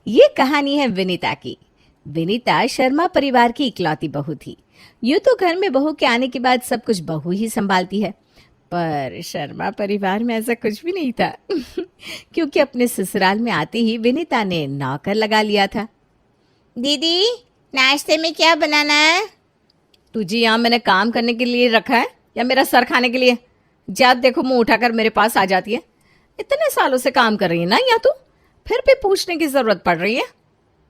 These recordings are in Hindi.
ये कहानी है विनीता की। विनीता शर्मा परिवार की इकलौती बहू थी। यूं तो घर में बहू के आने के बाद सब कुछ बहू ही संभालती है, पर शर्मा परिवार में ऐसा कुछ भी नहीं था क्योंकि अपने ससुराल में आते ही विनीता ने नौकर लगा लिया था। दीदी, नाश्ते में क्या बनाना है? तुझे यहाँ मैंने काम करने के लिए रखा है या मेरा सर खाने के लिए? जब देखो मुंह उठाकर मेरे पास आ जाती है। इतने सालों से काम कर रही है ना यहाँ तू, फिर भी पूछने की जरूरत पड़ रही है?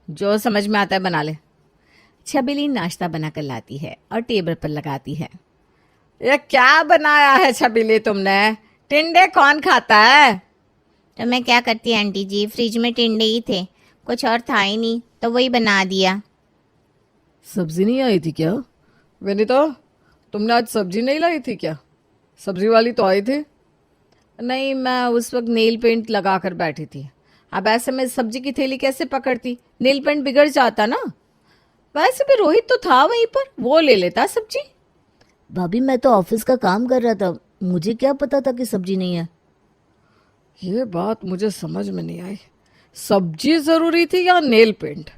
जो समझ में आता है बना ले। छबीली नाश्ता बनाकर लाती है और टेबल पर लगाती है। ये क्या बनाया है छबीली तुमने? टिंडे कौन खाता है? तो मैं क्या करती आंटी जी, फ्रिज में टिंडे ही थे, कुछ और था ही नहीं तो वही बना दिया। सब्जी नहीं आई थी क्या विनीता? तुमने आज सब्जी नहीं लाई थी क्या? सब्जी वाली तो आई थी। नहीं, मैं उस वक्त नेल पेंट लगा कर बैठी थी। अब ऐसे में सब्जी की थैली कैसे पकड़ती? नेल पेंट बिगड़ जाता ना। वैसे भी रोहित तो था वहीं पर, वो ले लेता सब्जी। भाभी, मैं तो ऑफिस का काम कर रहा था, मुझे क्या पता था कि सब्जी नहीं है। ये बात मुझे समझ में नहीं आई, सब्जी जरूरी थी या नेल पेंट?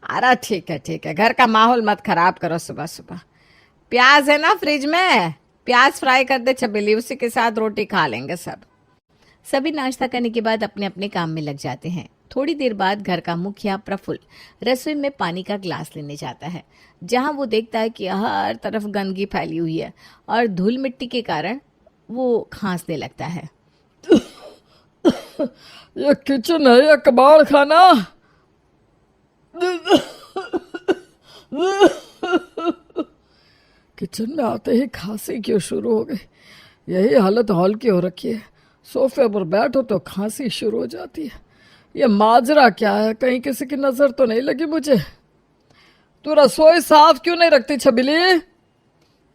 अरे ठीक है, घर का माहौल मत खराब करो सुबह सुबह। प्याज है ना फ्रिज में, प्याज फ्राई कर दे छबीली, उसी के साथ रोटी खा लेंगे सब। सभी नाश्ता करने के बाद अपने अपने काम में लग जाते हैं। थोड़ी देर बाद घर का मुखिया प्रफुल्ल रसोई में पानी का ग्लास लेने जाता है, जहां वो देखता है कि हर तरफ गंदगी फैली हुई है और धूल मिट्टी के कारण वो खांसने लगता है। ये किचन है या कबाड़ खाना? किचन में आते ही खांसी क्यों शुरू हो गई? यही हालत हॉल की हो रखी है। सोफे पर बैठो तो खांसी शुरू हो जाती है। ये माजरा क्या है? कहीं किसी की नजर तो नहीं लगी मुझे? तू रसोई साफ क्यों नहीं रखती छबीली?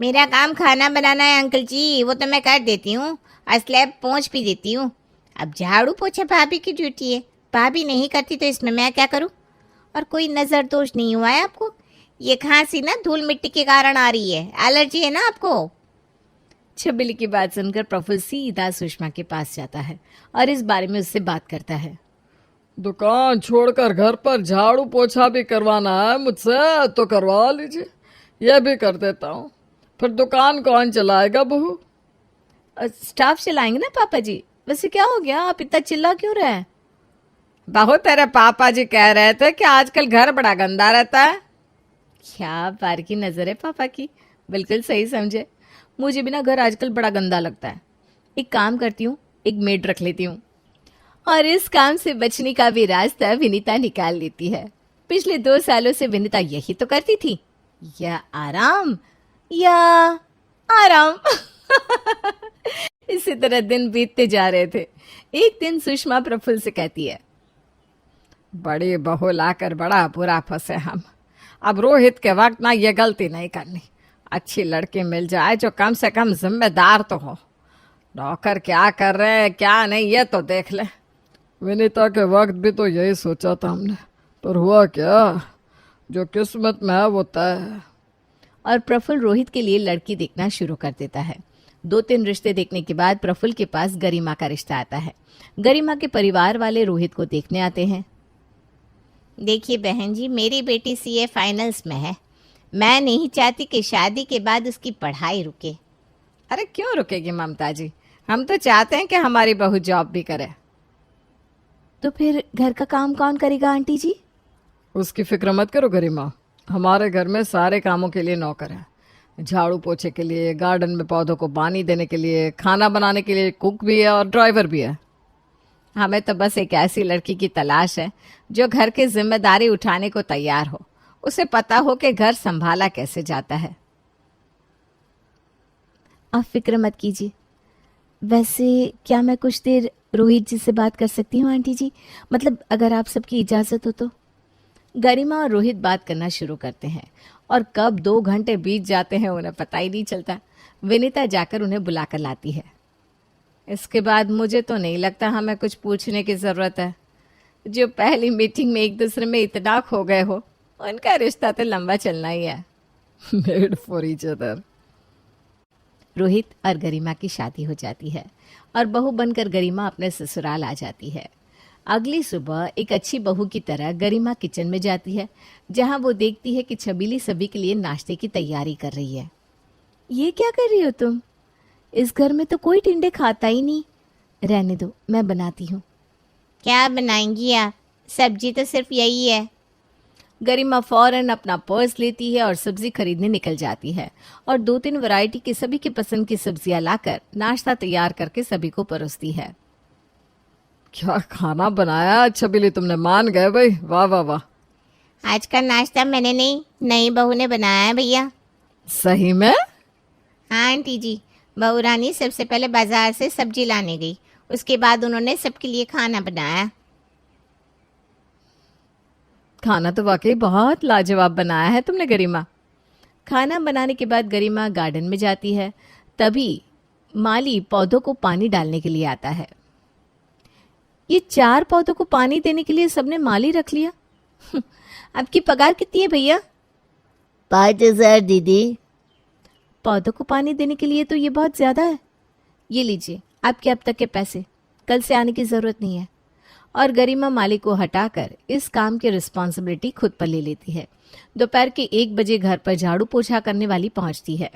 मेरा काम खाना बनाना है अंकल जी, वो तो मैं कर देती हूँ और स्लैब पोंछ भी देती हूँ। अब झाड़ू पोछा भाभी की ड्यूटी है, भाभी नहीं करती तो इसमें मैं क्या करूँ? और कोई नज़र दोष नहीं हुआ है आपको? ये खांसी ना धूल मिट्टी के कारण आ रही है, एलर्जी है ना आपको? छबीली की बात सुनकर प्रफुल्ल सीधा सुषमा के पास जाता है और इस बारे में उससे बात करता है। दुकान छोड़कर घर पर झाड़ू पोछा भी करवाना है मुझसे तो करवा लीजिए, यह भी कर देता हूँ। फिर दुकान कौन चलाएगा बहू? स्टाफ चलाएंगे ना पापा जी। वैसे क्या हो गया, आप इतना चिल्ला क्यों रहे हैं? बहू, तेरे पापा जी कह रहे थे कि आजकल घर बड़ा गंदा रहता है। क्या बार की नजर है पापा की, बिल्कुल सही समझे। मुझे भी ना घर आजकल बड़ा गंदा लगता है। एक काम करती हूँ, एक मेड रख लेती हूँ। और इस काम से बचने का भी रास्ता विनीता निकाल लेती है। पिछले 2 सालों से विनीता यही तो करती थी, या आराम या आराम। इसी तरह दिन बीतते जा रहे थे। एक दिन सुषमा प्रफुल्ल से कहती है, बड़ी बहू लाकर बड़ा बुरा फंसे हम। अब रोहित के वक्त ना ये गलती नहीं करनी। अच्छी लड़की मिल जाए जो कम से कम जिम्मेदार तो हो। नौकर क्या कर रहे हैं क्या नहीं ये तो देख ले। विनीता के वक्त भी तो यही सोचा था हमने, पर हुआ क्या? जो किस्मत में है वो तय है। और प्रफुल्ल रोहित के लिए लड़की देखना शुरू कर देता है। 2-3 रिश्ते देखने के बाद प्रफुल्ल के पास गरिमा का रिश्ता आता है। गरिमा के परिवार वाले रोहित को देखने आते हैं। देखिए बहन जी, मेरी बेटी सीए फाइनल्स में है। मैं नहीं चाहती कि शादी के बाद उसकी पढ़ाई रुके। अरे क्यों रुकेगी ममता जी, हम तो चाहते हैं कि हमारी बहू जॉब भी करे। तो फिर घर का काम कौन करेगा आंटी जी? उसकी फिक्र मत करो गरिमा, हमारे घर में सारे कामों के लिए नौकर है। झाड़ू पोछे के लिए, गार्डन में पौधों को पानी देने के लिए, खाना बनाने के लिए कुक भी है और ड्राइवर भी है। हमें तो बस एक ऐसी लड़की की तलाश है जो घर की जिम्मेदारी उठाने को तैयार हो, उसे पता हो कि घर संभाला कैसे जाता है। आप फिक्र मत कीजिए। वैसे क्या मैं कुछ देर रोहित जी से बात कर सकती हूँ आंटी जी? मतलब अगर आप सबकी इजाज़त हो तो। गरिमा और रोहित बात करना शुरू करते हैं और कब 2 घंटे बीत जाते हैं उन्हें पता ही नहीं चलता। विनीता जाकर उन्हें बुलाकर लाती है। इसके बाद मुझे तो नहीं लगता हमें कुछ पूछने की जरूरत है। जो पहली मीटिंग में एक दूसरे में इतना खो गए हो, उनका रिश्ता तो लंबा चलना ही है। Made for each other. Rohit और गरिमा की शादी हो जाती है और बहू बनकर गरिमा अपने ससुराल आ जाती है। अगली सुबह एक अच्छी बहू की तरह गरिमा किचन में जाती है, जहां वो देखती है कि छबीली सभी के लिए नाश्ते की तैयारी कर रही है। ये क्या कर रही हो तुम? इस घर में तो कोई टिंडे खाता ही नहीं। रहने दो, मैं बनाती हूँ। क्या बनाएंगी आप? सब्जी तो सिर्फ यही है। गरिमा फौरन अपना पर्स लेती है और सब्जी खरीदने निकल जाती है और 2-3 वैरायटी की सभी की पसंद की सब्जियां लाकर नाश्ता तैयार करके सभी को परोसती है। क्या खाना बनाया छबीली तुमने, मान गए भाई, वाह वाह वाह। आज का नाश्ता मैंने नहीं, नई बहू ने बनाया है भैया। सही में? हाँ आंटी जी, बहू रानी सबसे पहले बाजार से सब्जी लाने गई, उसके बाद उन्होंने सबके लिए खाना बनाया। खाना तो वाकई बहुत लाजवाब बनाया है तुमने गरिमा। खाना बनाने के बाद गरिमा गार्डन में जाती है। तभी माली पौधों को पानी डालने के लिए आता है। ये 4 पौधों को पानी देने के लिए सबने माली रख लिया। आपकी पगार कितनी है भैया? 5,000 दीदी। पौधों को पानी देने के लिए तो ये बहुत ज़्यादा है। ये लीजिए आपके अब तक के पैसे, कल से आने की ज़रूरत नहीं है। और गरिमा माली को हटाकर इस काम की रिस्पॉन्सिबिलिटी खुद पर ले लेती है। दोपहर के 1 बजे घर पर झाड़ू पोछा करने वाली पहुंचती है।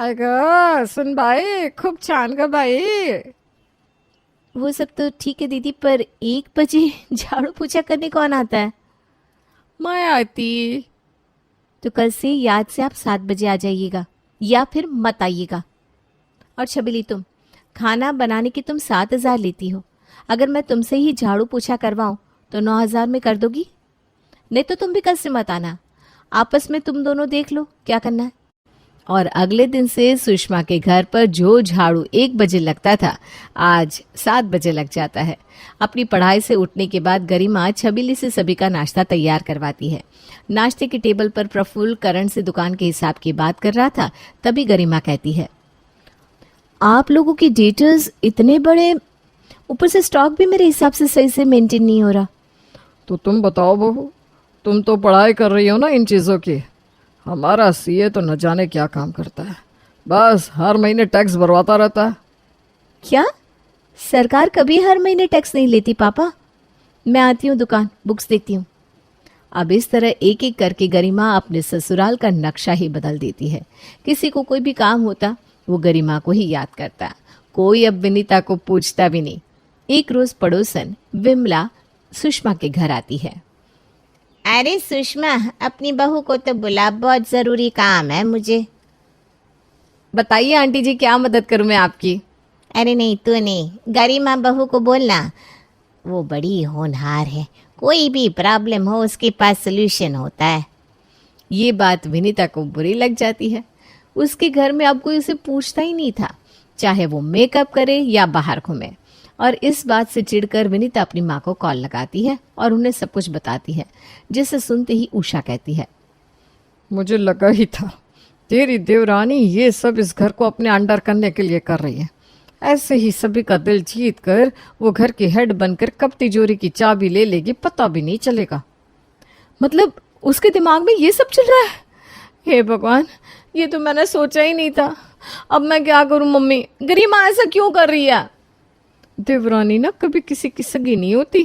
अगं सुन बाई, खूब छान ग बाई। वो सब तो ठीक है दीदी, पर 1 बजे झाड़ू पोछा करने कौन आता है? मैं आती। तो कल से याद से आप 7 बजे आ जाइएगा या फिर मत आइएगा। और छबीली, तुम खाना बनाने की तुम 7,000 लेती हो, अगर मैं तुमसे ही झाड़ू पोछा करवाऊं तो 9,000 में कर दोगी? नहीं तो तुम भी कल से मत आना, आपस में तुम दोनों देख लो क्या करना है। और अगले दिन से सुषमा के घर पर जो झाड़ू 1 बजे लगता था, आज 7 बजे लग जाता है। अपनी पढ़ाई से उठने के बाद गरिमा छबीली से सभी का नाश्ता तैयार करवाती है। नाश्ते के टेबल पर प्रफुल्ल करण से दुकान के हिसाब की बात कर रहा था, तभी गरिमा कहती है, आप लोगों की डेटर्स इतने बड़े, ऊपर से स्टॉक भी मेरे हिसाब से सही से मेंटेन नहीं हो रहा। तो तुम बताओ बहू, तुम तो पढ़ाई कर रही हो ना इन चीज़ों की। हमारा सीए तो न जाने क्या काम करता है, बस हर महीने टैक्स भरवाता रहता है। क्या? सरकार कभी हर महीने टैक्स नहीं लेती पापा। मैं आती हूँ दुकान, बुक्स देखती हूँ। अब इस तरह एक एक करके गरिमा अपने ससुराल का नक्शा ही बदल देती है। किसी को कोई भी काम होता वो गरिमा को ही याद करता। कोई अब विनीता को पूछता भी नहीं। एक रोज पड़ोसन विमला सुषमा के घर आती है। अरे सुषमा, अपनी बहू को तो बुला, बहुत ज़रूरी काम है मुझे। बताइए आंटी जी, क्या मदद करूं मैं आपकी? अरे नहीं, तू नहीं, गरिमा बहू को बोलना, वो बड़ी होनहार है, कोई भी प्रॉब्लम हो उसके पास सोल्यूशन होता है। ये बात विनीता को बुरी लग जाती है। उसके घर में अब कोई उसे पूछता ही नहीं था, चाहे वो मेकअप करे या बाहर घूमे। और इस बात से चिढ़कर विनीता अपनी माँ को कॉल लगाती है और उन्हें सब कुछ बताती है, जिसे सुनते ही उषा कहती है, मुझे लगा ही था तेरी देवरानी ये सब इस घर को अपने अंडर करने के लिए कर रही है। ऐसे ही सभी का दिल जीत कर वो घर की हेड बनकर कब तिजोरी की चाबी ले लेगी पता भी नहीं चलेगा। मतलब उसके दिमाग में ये सब चल रहा है? हे भगवान, ये तो मैंने सोचा ही नहीं था। अब मैं क्या करूं मम्मी, गरिमा ऐसा क्यों कर रही है? देवरानी ना कभी किसी की सगी नहीं होती।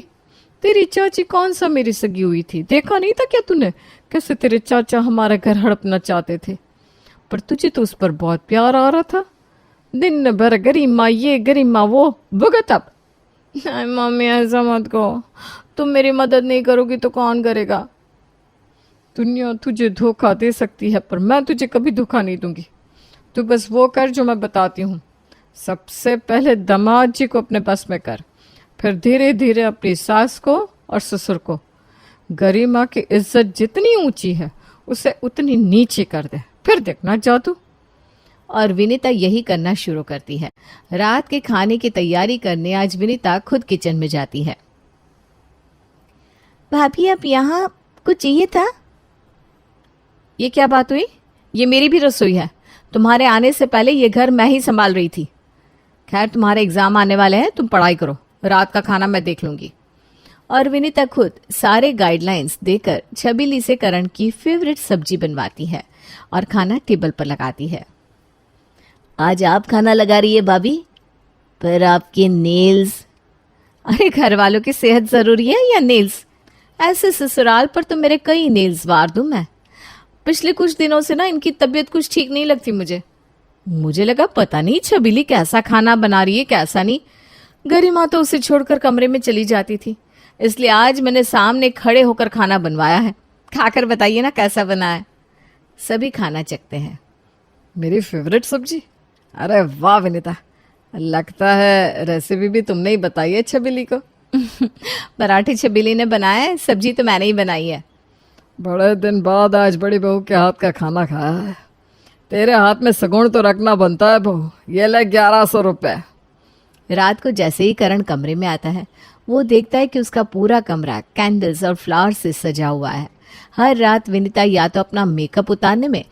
तेरी चाची कौन सा मेरी सगी हुई थी? देखा नहीं था क्या तूने कैसे तेरे चाचा हमारे घर हड़पना चाहते थे? पर तुझे तो उस पर बहुत प्यार आ रहा था। दिन भर गरिमा ये गरिमा वो, भुगत अब। नहीं मम्मी ऐसा मत कहो, तुम मेरी मदद नहीं करोगी तो कौन करेगा? दुनिया तुझे धोखा दे सकती है पर मैं तुझे कभी धोखा नहीं दूंगी। तू बस वो कर जो मैं बताती हूँ। सबसे पहले दामाद जी को अपने बस में कर, फिर धीरे धीरे अपनी सास को और ससुर को। गरिमा की इज्जत जितनी ऊंची है उसे उतनी नीचे कर दे, फिर देखना जादू। और विनीता यही करना शुरू करती है। रात के खाने की तैयारी करने आज विनीता खुद किचन में जाती है। भाभी, अब यहाँ कुछ चाहिए था? ये क्या बात हुई? ये मेरी भी रसोई है। तुम्हारे आने से पहले ये घर मैं ही संभाल रही थी। खैर, तुम्हारे एग्जाम आने वाले हैं, तुम पढ़ाई करो, रात का खाना मैं देख लूंगी। और विनीता खुद सारे गाइडलाइंस देकर छबीली से करण की फेवरेट सब्जी बनवाती है और खाना टेबल पर लगाती है। आज आप खाना लगा रही है भाभी, पर आपके नेल्स अरे घर वालों की सेहत जरूरी है या नेल्स? ऐसे ससुराल पर तो मेरे कई नेल्स वार दूं मैं। पिछले कुछ दिनों से ना इनकी तबीयत कुछ ठीक नहीं लगती मुझे लगा पता नहीं छबीली कैसा खाना बना रही है कैसा नहीं। गरिमा तो उसे छोड़कर कमरे में चली जाती थी, इसलिए आज मैंने सामने खड़े होकर खाना बनवाया है। खाकर बताइए ना कैसा बना है। सभी खाना चखते हैं। मेरी फेवरेट सब्जी। अरे वाह विनीता, लगता है रेसिपी भी तुमने ही बताई है छबीली को। पराठे छबीली ने बनाया है, सब्जी तो मैंने ही बनाई है। बड़े दिन बाद आज बड़ी बहू के हाथ का खाना खाया है। तेरे हाथ में सगुण तो रखना बनता है बहू। ये ले 1100 रुपये। रात को जैसे ही करण कमरे में आता है वो देखता है कि उसका पूरा कमरा कैंडल्स और फ्लावर से सजा हुआ है। हर रात विनीता या तो अपना मेकअप उतारने में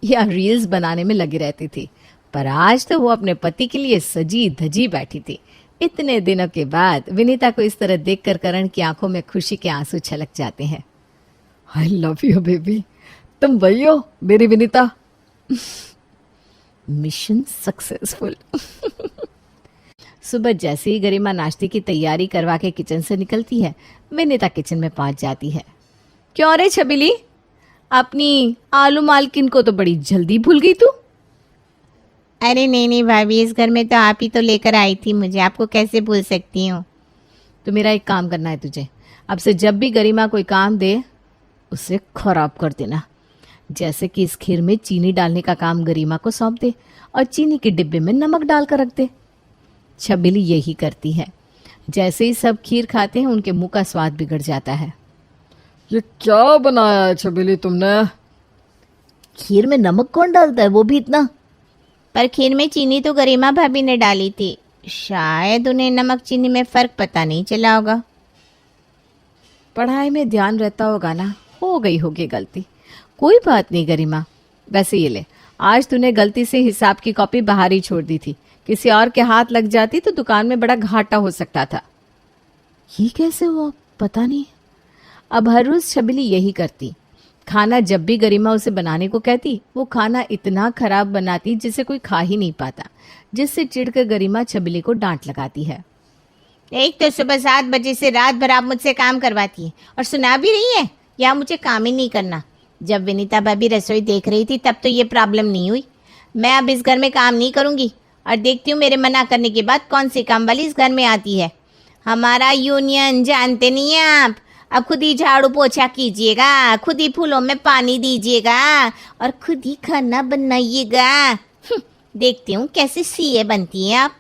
या रील्स बनाने में लगी रहती थी, पर आज तो वो अपने पति के लिए सजी धजी बैठी थी। इतने दिनों के बाद विनीता को इस तरह देखकर करण की आंखों में खुशी के आंसू छलक जाते हैं। आई लव यू बेबी, तुम वही हो मेरी विनीता। Mission successful. सुबह जैसे ही गरिमा नाश्ते की तैयारी करवा के किचन से निकलती है, विनीता किचन में पहुंच जाती है। क्यों रे छबीली, अपनी आलू मालकिन को तो बड़ी जल्दी भूल गई तू। अरे नहीं नहीं भाभी, इस घर में तो आप ही तो लेकर आई थी मुझे, आपको कैसे भूल सकती हूँ। तो मेरा एक काम करना है तुझे, अब से जब भी गरिमा कोई काम दे उसे खराब कर देना। जैसे कि इस खीर में चीनी डालने का काम गरिमा को सौंप दे और चीनी के डिब्बे में नमक डालकर रख दे। छबीली यही करती है। जैसे ही सब खीर खाते हैं उनके मुंह का स्वाद बिगड़ जाता है। ये क्या बनाया है छबीली तुमने? खीर में नमक कौन डालता है, वो भी इतना? पर खीर में चीनी तो गरिमा भाभी ने डाली थी, शायद उन्हें नमक चीनी में फर्क पता नहीं चला होगा। पढ़ाई में ध्यान रहता होगा ना, हो गई होगी गलती। कोई बात नहीं गरिमा, वैसे ये ले, आज तूने गलती से हिसाब की कॉपी बाहर ही छोड़ दी थी। किसी और के हाथ लग जाती तो दुकान में बड़ा घाटा हो सकता था। ये कैसे हुआ पता नहीं। अब हर रोज छबीली यही करती। खाना जब भी गरिमा उसे बनाने को कहती, वो खाना इतना खराब बनाती जिसे कोई खा ही नहीं पाता, जिससे चिढ़कर गरिमा छबीली को डांट लगाती है। एक तो सुबह 7 बजे से रात भर आप मुझसे काम करवाती है और सुना भी रही है या मुझे काम ही नहीं करना। जब विनीता भाभी रसोई देख रही थी तब तो ये प्रॉब्लम नहीं हुई। मैं अब इस घर में काम नहीं करूंगी और देखती हूँ मेरे मना करने के बाद कौन सी काम वाली इस घर में आती है। हमारा यूनियन जानते नहीं हैं आप। अब खुद ही झाड़ू पोछा कीजिएगा, खुद ही फूलों में पानी दीजिएगा और खुद ही खाना बनाइएगा। देखती हूँ कैसे सीए बनती हैं आप।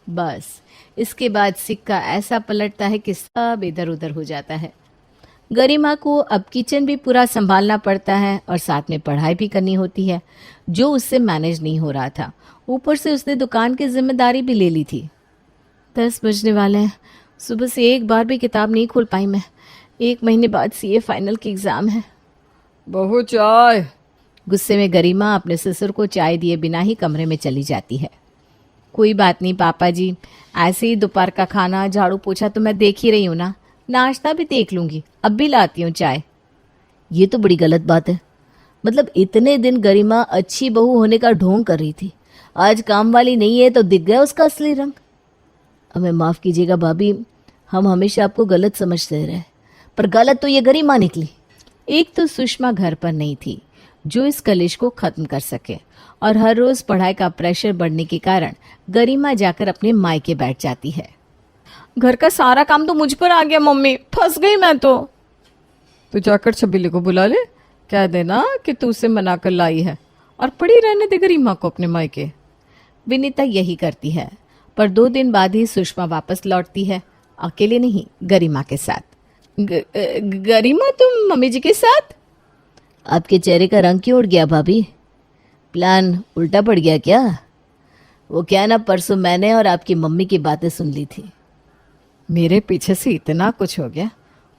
बस इसके बाद सिक्का ऐसा पलटता है कि सब इधर उधर हो जाता है। गरिमा को अब किचन भी पूरा संभालना पड़ता है और साथ में पढ़ाई भी करनी होती है, जो उससे मैनेज नहीं हो रहा था। ऊपर से उसने दुकान की जिम्मेदारी भी ले ली थी। 10 बजने वाले हैं, सुबह से एक बार भी किताब नहीं खोल पाई मैं। 1 महीने बाद सीए फाइनल की एग्जाम है। बहू चाय। गुस्से में गरिमा अपने ससुर को चाय दिए बिना ही कमरे में चली जाती है। कोई बात नहीं पापा जी, ऐसे ही दोपहर का खाना झाड़ू पोछा तो मैं देख ही रही हूँ ना, नाश्ता भी देख लूंगी, अब भी लाती हूँ चाय। ये तो बड़ी गलत बात है। मतलब इतने दिन गरिमा अच्छी बहू होने का ढोंग कर रही थी, आज काम वाली नहीं है तो दिख गया उसका असली रंग। हमें माफ कीजिएगा भाभी, हम हमेशा आपको गलत समझते रहे, पर गलत तो ये गरिमा निकली। एक तो सुषमा घर पर नहीं थी जो इस कलेश को खत्म कर सके, और हर रोज पढ़ाई का प्रेशर बढ़ने के कारण गरिमा जाकर अपने मायके बैठ जाती है। घर का सारा काम तो मुझ पर आ गया मम्मी, फंस गई मैं तो जाकर छबीली को बुला ले, कह देना कि तू उसे मना कर लाई है और पड़ी रहने दे गरिमा को अपने मायके। विनीता यही करती है, पर 2 दिन बाद ही सुषमा वापस लौटती है, अकेले नहीं गरिमा के साथ। गरिमा तुम मम्मी जी के साथ? आपके चेहरे का रंग क्यों उड़ गया भाभी? प्लान उल्टा पड़ गया क्या? वो क्या ना, परसों मैंने और आपकी मम्मी की बातें सुन ली थी। मेरे पीछे से इतना कुछ हो गया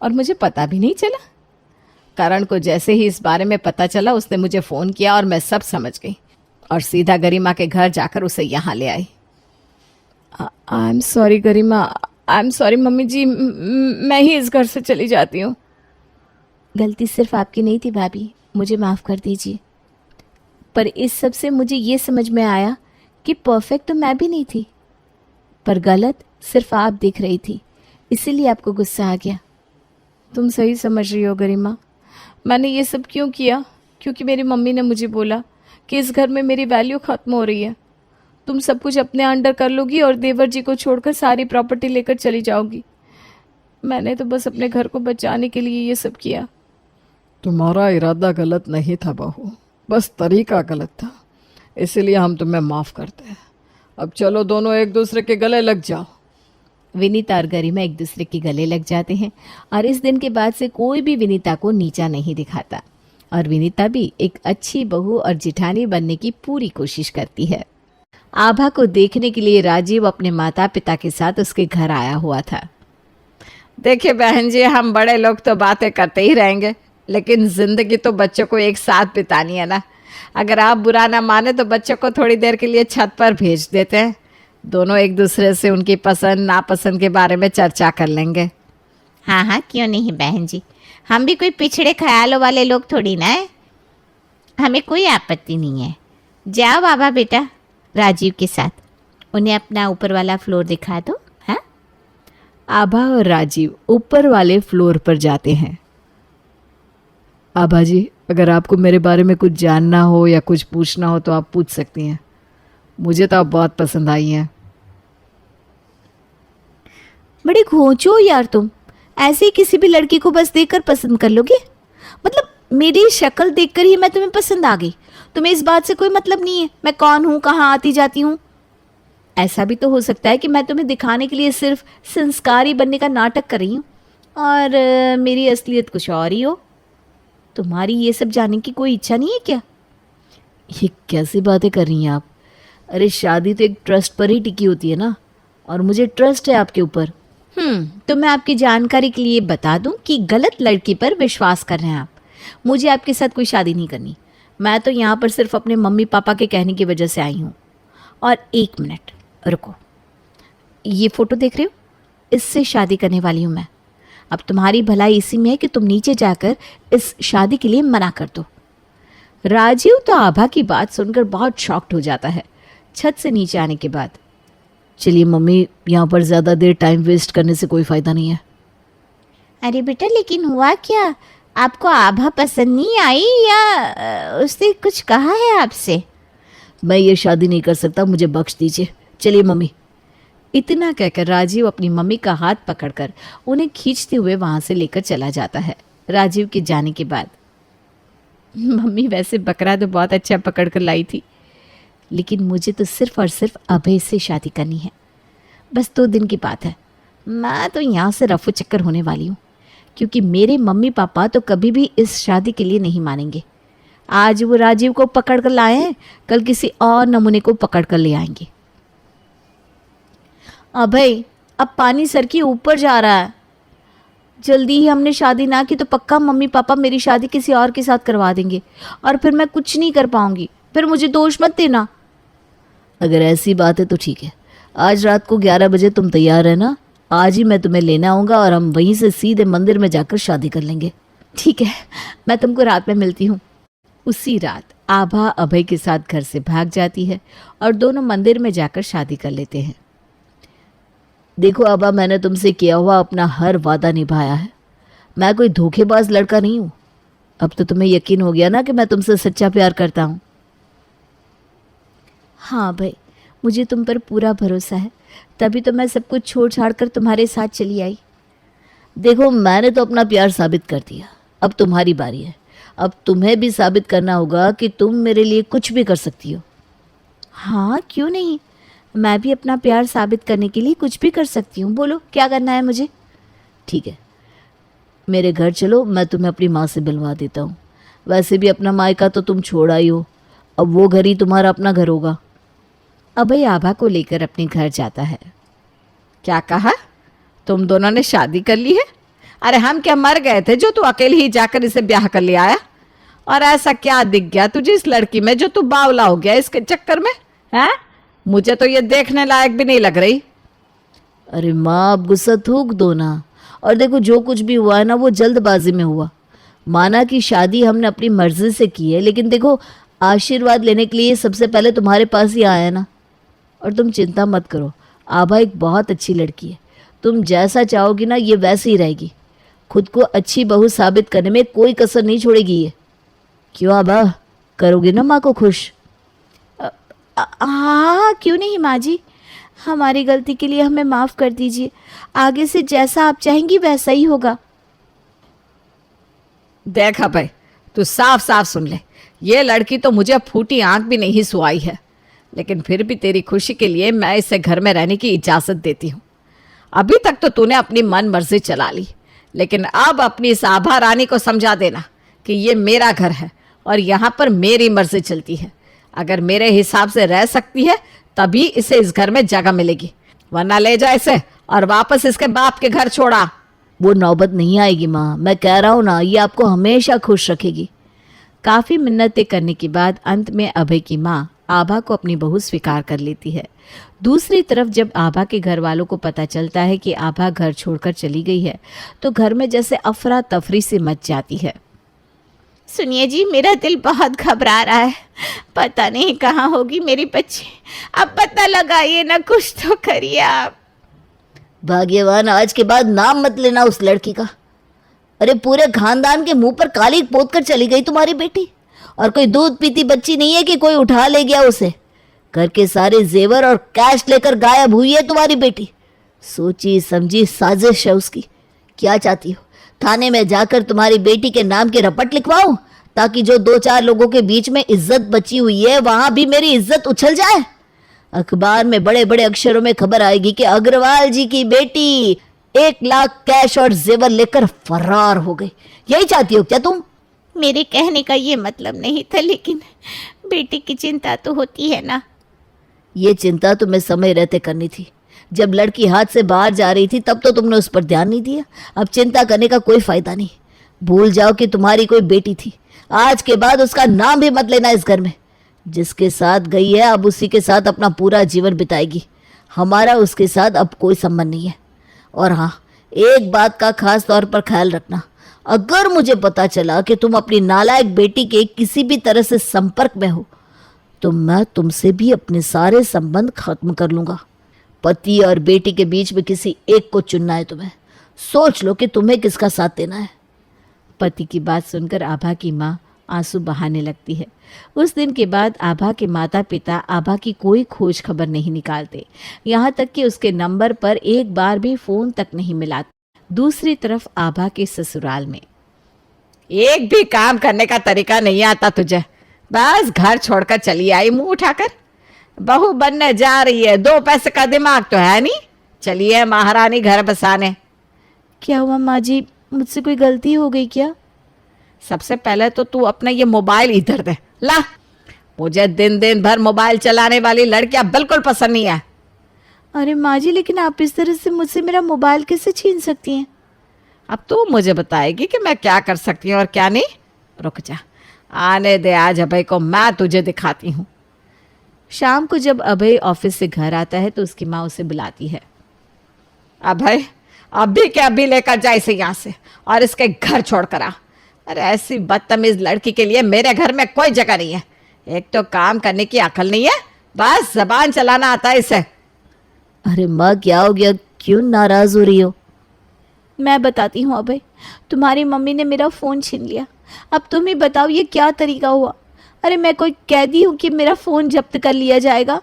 और मुझे पता भी नहीं चला। करण को जैसे ही इस बारे में पता चला उसने मुझे फ़ोन किया और मैं सब समझ गई और सीधा गरिमा के घर जाकर उसे यहाँ ले आई। I am sorry Garima, I am sorry mummy ji, मैं ही इस घर से चली जाती हूँ। गलती सिर्फ आपकी नहीं थी भाभी, मुझे माफ़ कर दीजिए। पर इस सब से मुझे ये समझ में आया कि परफेक्ट तो मैं भी नहीं थी, पर गलत सिर्फ आप दिख रही थी, इसीलिए आपको गुस्सा आ गया। तुम सही समझ रही हो गरिमा। मैंने ये सब क्यों किया? क्योंकि मेरी मम्मी ने मुझे बोला कि इस घर में मेरी वैल्यू खत्म हो रही है। तुम सब कुछ अपने अंडर कर लोगी और देवर जी को छोड़कर सारी प्रॉपर्टी लेकर चली जाओगी। मैंने तो बस अपने घर को बचाने के लिए ये सब किया। तुम्हारा इरादा गलत नहीं था बहू, बस तरीका गलत था, इसीलिए हम तुम्हें माफ़ करते हैं। अब चलो दोनों एक दूसरे के गले लग जाओ। विनीता और गरिमा एक दूसरे के गले लग जाते हैं और इस दिन के बाद से कोई भी विनीता को नीचा नहीं दिखाता और विनीता भी एक अच्छी बहू और जिठानी बनने की पूरी कोशिश करती है। आभा को देखने के लिए राजीव अपने माता पिता के साथ उसके घर आया हुआ था। देखिए बहन जी, हम बड़े लोग तो बातें करते ही रहेंगे, लेकिन जिंदगी तो बच्चों को एक साथ बितानी है ना। अगर आप बुरा ना माने तो बच्चों को थोड़ी देर के लिए छत पर भेज देते हैं। दोनों एक दूसरे से उनकी पसंद नापसंद के बारे में चर्चा कर लेंगे। हाँ हाँ, क्यों नहीं बहन जी, हम भी कोई पिछड़े ख्यालों वाले लोग थोड़ी ना है, हमें कोई आपत्ति नहीं है। जाओ बाबा बेटा राजीव के साथ, उन्हें अपना ऊपर वाला फ्लोर दिखा दो। हाँ, आभा और राजीव ऊपर वाले फ्लोर पर जाते हैं। आभा जी, अगर आपको मेरे बारे में कुछ जानना हो या कुछ पूछना हो तो आप पूछ सकती हैं। मुझे तो आप बहुत पसंद आई हैं। बड़े घोंचो यार तुम, ऐसे ही किसी भी लड़की को बस देखकर पसंद कर लोगे? मतलब मेरी शक्ल देखकर ही मैं तुम्हें पसंद आ गई? तुम्हें इस बात से कोई मतलब नहीं है मैं कौन हूँ, कहाँ आती जाती हूँ? ऐसा भी तो हो सकता है कि मैं तुम्हें दिखाने के लिए सिर्फ संस्कारी बनने का नाटक कर रही हूँ और मेरी असलियत कुछ और ही हो। तुम्हारी ये सब जानने की कोई इच्छा नहीं है क्या? ये कैसी बातें कर रही हैं आप? अरे शादी तो एक ट्रस्ट पर ही टिकी होती है ना, और मुझे ट्रस्ट है आपके ऊपर। तो मैं आपकी जानकारी के लिए बता दूं कि गलत लड़की पर विश्वास कर रहे हैं आप। मुझे आपके साथ कोई शादी नहीं करनी। मैं तो यहाँ पर सिर्फ अपने मम्मी पापा के कहने की वजह से आई हूँ। और एक मिनट रुको, ये फ़ोटो देख रहे हो? इससे शादी करने वाली हूँ मैं। अब तुम्हारी भलाई इसी में है कि तुम नीचे जाकर इस शादी के लिए मना कर दो। राजीव तो आभा की बात सुनकर बहुत शॉक्ड हो जाता है। छत से नीचे आने के बाद, चलिए मम्मी, यहाँ पर ज़्यादा देर टाइम वेस्ट करने से कोई फ़ायदा नहीं है। अरे बेटा, लेकिन हुआ क्या? आपको आभा पसंद नहीं आई या उसने कुछ कहा है आपसे? मैं ये शादी नहीं कर सकता, मुझे बख्श दीजिए। चलिए मम्मी। इतना कहकर राजीव अपनी मम्मी का हाथ पकड़कर उन्हें खींचते हुए वहां से लेकर चला जाता है। राजीव के जाने के बाद, मम्मी वैसे बकरा तो बहुत अच्छा पकड़ कर लाई थी, लेकिन मुझे तो सिर्फ और सिर्फ अभय से शादी करनी है। बस 2 दिन की बात है, मैं तो यहाँ से रफू चक्कर होने वाली हूँ, क्योंकि मेरे मम्मी पापा तो कभी भी इस शादी के लिए नहीं मानेंगे। आज वो राजीव को पकड़ कर लाए हैं, कल किसी और नमूने को पकड़ कर ले आएंगे। अभय, अब पानी सर के ऊपर जा रहा है। जल्दी ही हमने शादी ना की तो पक्का मम्मी पापा मेरी शादी किसी और के साथ करवा देंगे और फिर मैं कुछ नहीं कर पाऊंगी। फिर मुझे दोष मत देना। अगर ऐसी बात है तो ठीक है, आज रात को 11 बजे तुम तैयार रहना। आज ही मैं तुम्हें लेने आऊँगा और हम वहीं से सीधे मंदिर में जाकर शादी कर लेंगे। ठीक है, मैं तुमको रात में मिलती हूँ। उसी रात आभा अभय के साथ घर से भाग जाती है और दोनों मंदिर में जाकर शादी कर लेते हैं। देखो आभा, मैंने तुमसे किया हुआ अपना हर वादा निभाया है। मैं कोई धोखेबाज लड़का नहीं हूँ। अब तो तुम्हें यकीन हो गया ना कि मैं तुमसे सच्चा प्यार करता हूँ। हाँ भाई, मुझे तुम पर पूरा भरोसा है, तभी तो मैं सब कुछ छोड़ छाड़ कर तुम्हारे साथ चली आई। देखो, मैंने तो अपना प्यार साबित कर दिया, अब तुम्हारी बारी है। अब तुम्हें भी साबित करना होगा कि तुम मेरे लिए कुछ भी कर सकती हो। हाँ, क्यों नहीं, मैं भी अपना प्यार साबित करने के लिए कुछ भी कर सकती हूँ। बोलो क्या करना है मुझे। ठीक है, मेरे घर चलो, मैं तुम्हें अपनी माँ से मिलवा देता हूँ। वैसे भी अपना मायका तो तुम छोड़ आई हो, अब वो घर ही तुम्हारा अपना घर होगा। अभय आभा को लेकर अपने घर जाता है। क्या कहा? तुम दोनों ने शादी कर ली है? अरे हम क्या मर गए थे जो तू अकेले ही जाकर इसे ब्याह कर ले आया? और ऐसा क्या दिख गया तुझे इस लड़की में जो तू बावला हो गया इसके चक्कर में? हैं? मुझे तो ये देखने लायक भी नहीं लग रही। अरे माँ, अब गुस्सा थूक दो ना। और देखो, जो कुछ भी हुआ है ना वो जल्दबाजी में हुआ। माना कि शादी हमने अपनी मर्जी से की है, लेकिन देखो, आशीर्वाद लेने के लिए सबसे पहले तुम्हारे पास ही आया ना। और तुम चिंता मत करो, आभा एक बहुत अच्छी लड़की है। तुम जैसा चाहोगी ना ये वैसी ही रहेगी। खुद को अच्छी बहू साबित करने में कोई कसर नहीं छोड़ेगी ये। क्यों आभा, करोगे ना माँ को खुश? हाँ, क्यों नहीं माँ जी, हमारी गलती के लिए हमें माफ़ कर दीजिए। आगे से जैसा आप चाहेंगी वैसा ही होगा। देखा भाई, तू साफ साफ सुन ले, ये लड़की तो मुझे फूटी आंख भी नहीं सुहाई है, लेकिन फिर भी तेरी खुशी के लिए मैं इसे घर में रहने की इजाज़त देती हूँ। अभी तक तो तूने अपनी मन मर्जी चला ली, लेकिन अब अपनी इस आभा रानी को समझा देना कि ये मेरा घर है और यहाँ पर मेरी मर्जी चलती है। अगर मेरे हिसाब से रह सकती है तभी इसे इस घर में जगह मिलेगी, वरना ले जा इसे और वापस इसके बाप के घर छोड़ा। वो नौबत नहीं आएगी माँ, मैं कह रहा हूँ ना, ये आपको हमेशा खुश रखेगी। काफ़ी मिन्नतें करने के बाद अंत में अभय की माँ आभा को अपनी बहू स्वीकार कर लेती है। दूसरी तरफ जब आभा के घर वालों को पता चलता है कि आभा घर छोड़कर चली गई है तो घर में जैसे अफरा तफरी से मच जाती है। सुनिए जी, मेरा दिल बहुत घबरा रहा है, पता नहीं कहाँ होगी मेरी बच्ची। अब पता लगाइए ना, कुछ तो करिए आप। भाग्यवान, आज के बाद नाम मत लेना उस लड़की का। अरे पूरे खानदान के मुंह पर काली पोत कर चली गई तुम्हारी बेटी, और कोई दूध पीती बच्ची नहीं है कि कोई उठा ले गया उसे। घर के सारे जेवर और कैश लेकर गायब हुई है तुम्हारी बेटी। सोची समझी साजिश है उसकी। क्या चाहती हो, थाने में जाकर तुम्हारी बेटी के नाम की रपट लिखवाऊं, ताकि जो 2-4 लोगों के बीच में इज्जत बची हुई है वहां भी मेरी इज्जत उछल जाए? अखबार में बड़े बड़े अक्षरों में खबर आएगी कि अग्रवाल जी की बेटी 1 लाख कैश और जेवर लेकर फरार हो गई। यही चाहती हो क्या तुम? मेरे कहने का ये मतलब नहीं था, लेकिन बेटी की चिंता तो होती है ना। ये चिंता तुम्हें समय रहते करनी थी। जब लड़की हाथ से बाहर जा रही थी तब तो तुमने उस पर ध्यान नहीं दिया। अब चिंता करने का कोई फायदा नहीं। भूल जाओ कि तुम्हारी कोई बेटी थी। आज के बाद उसका नाम भी मत लेना इस घर में। जिसके साथ गई है अब उसी के साथ अपना पूरा जीवन बिताएगी। हमारा उसके साथ अब कोई संबंध नहीं है। और हाँ, एक बात का खास तौर पर ख्याल रखना, अगर मुझे पता चला कि तुम अपनी नालायक बेटी के किसी भी तरह से संपर्क में हो तो मैं तुमसे भी अपने सारे संबंध खत्म कर लूंगा। पति और बेटी के बीच में किसी एक को चुनना है तुम्हें। सोच लो कि तुम्हें किसका साथ देना है। पति की बात सुनकर आभा की माँ आंसू बहाने लगती है। उस दिन के बाद आभा के माता पिता आभा की कोई खोज खबर नहीं निकालते, यहाँ तक कि उसके नंबर पर एक बार भी फोन तक नहीं मिलाते। दूसरी तरफ आभा के ससुराल में एक भी काम करने का तरीका नहीं आता तुझे, बस घर छोड़कर चली आई मुंह उठाकर। बहू बनने जा रही है, 2 पैसे का दिमाग तो है नहीं, चलिए महारानी घर बसाने। क्या हुआ माँ जी, मुझसे कोई गलती हो गई क्या? सबसे पहले तो तू अपना ये मोबाइल इधर दे ला। मुझे दिन दिन भर मोबाइल चलाने वाली लड़कियां बिल्कुल पसंद नहीं है। अरे माँ जी, लेकिन आप इस तरह से मुझसे मेरा मोबाइल कैसे छीन सकती हैं? अब तू मुझे बताएगी कि मैं क्या कर सकती हूँ और क्या नहीं। रुक जा, आने दे आज अभय को, मैं तुझे दिखाती हूँ। शाम को जब अभय ऑफिस से घर आता है तो उसकी माँ उसे बुलाती है। अभय, अभी के अभी लेकर जा इसे यहाँ से और इसके घर छोड़ कर आ। अरे ऐसी बदतमीज लड़की के लिए मेरे घर में कोई जगह नहीं है। एक तो काम करने की अकल नहीं है, बस जबान चलाना आता है इसे। अरे माँ, क्या हो गया, क्यों नाराज हो रही हो? मैं बताती हूँ अभय, तुम्हारी मम्मी ने मेरा फ़ोन छीन लिया। अब तुम ही बताओ ये क्या तरीका हुआ? अरे मैं कोई कैदी हूँ कि मेरा फ़ोन जब्त कर लिया जाएगा?